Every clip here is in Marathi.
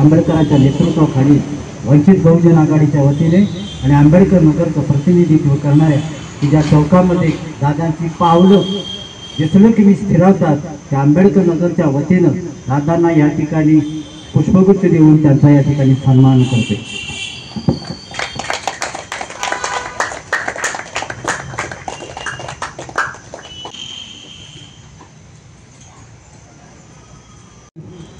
आंबेडकरांच्या नेतृत्वाखाली वंचित बहुजन आघाडीच्या वतीने आणि आंबेडकर नगरचं प्रतिनिधित्व करणाऱ्या की ज्या चौकामध्ये दादांची पावलं दिसलं की मी स्थिरावतात त्या आंबेडकर नगरच्या वतीनं दादांना या ठिकाणी पुष्पगुच्छ देऊन त्यांचा या ठिकाणी सन्मान करते।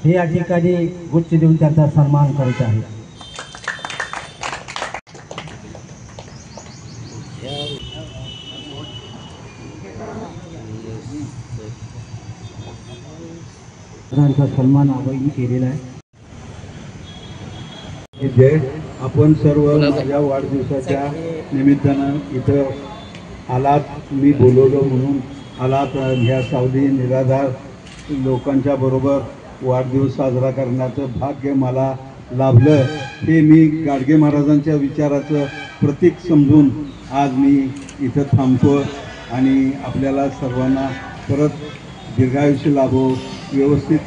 हे या ठिकाणी गुच्छ देऊन त्यांचा सन्मान करत आहे। त्यांचा सन्मान आबाईंनी केलेला आहे। जय आपण सर्व माझ्या वाढदिवसाच्या निमित्तानं इथं आलात, मी बोलवलो म्हणून आलात। ह्या सावली निराधार लोकांच्या बरोबर वाढदिवस साजरा करण्याचं भाग्य मला लाभलं। हे मी गाडगे महाराजांच्या विचाराचं प्रतीक समजून आज मी इथं थांबतो आणि आपल्याला सर्वांना परत दीर्घायुष्य लाभो, व्यवस्थित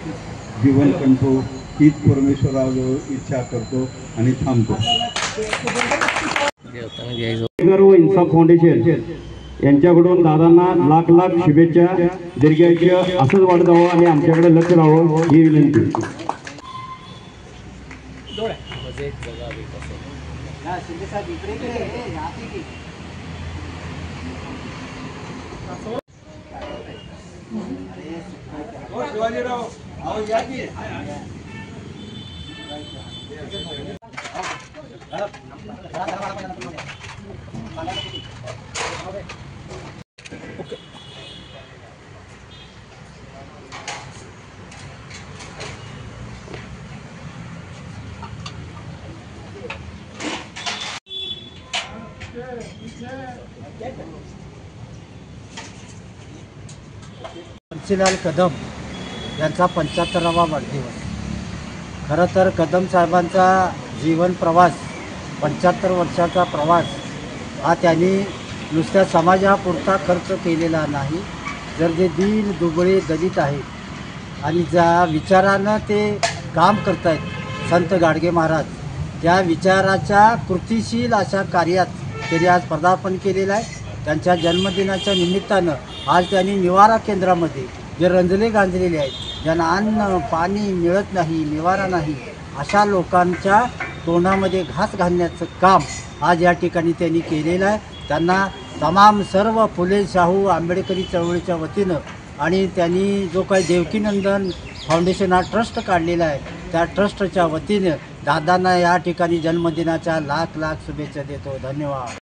जीवन कंठो हीच परमेश्वरावर इच्छा करतो आणि थांबतो। गर्व इन्साफ फाउंडेशन यांच्याकडून दादांना लाख लाख शुभेच्छा, दीर्घायुष्य असंच वाढत जावं आणि आमच्याकडे लक्ष राहावं ही विनंती। बंसीलाल कदम यांचा 75वा वाढदिवस। खरं तर कदम साहेबांचा जीवन प्रवास 75 वर्षाचा प्रवास हा त्यांनी नुसत्या समाजापुरता खर्च केलेला नाही। जर जे दीन दुबळे दलित आहेत आणि ज्या विचारानं ते काम करत आहेत संत गाडगे महाराज, त्या विचाराच्या कृतिशील अशा कार्यात त्यांनी आज पदार्पण केलेलं आहे। त्यांच्या जन्मदिनाच्या निमित्तानं आज त्यांनी निवारा केंद्रामध्ये जे रंजले गांजलेले आहेत, ज्यांना अन्न पाणी मिळत नाही, निवारा नाही, अशा लोकांच्या तोंडामध्ये घास घालण्याचं काम आज या ठिकाणी त्यांनी केलेलं आहे। त्यांना तमाम सर्व फुले शाहू आंबेडकरी चळवळीच्या वतीनं आणि त्यांनी जो काही देवकीनंदन फाउंडेशन हा ट्रस्ट काढलेला आहे त्या ट्रस्टच्या वतीनं दादांना या ठिकाणी जन्मदिनाच्या लाख लाख शुभेच्छा देतो। धन्यवाद।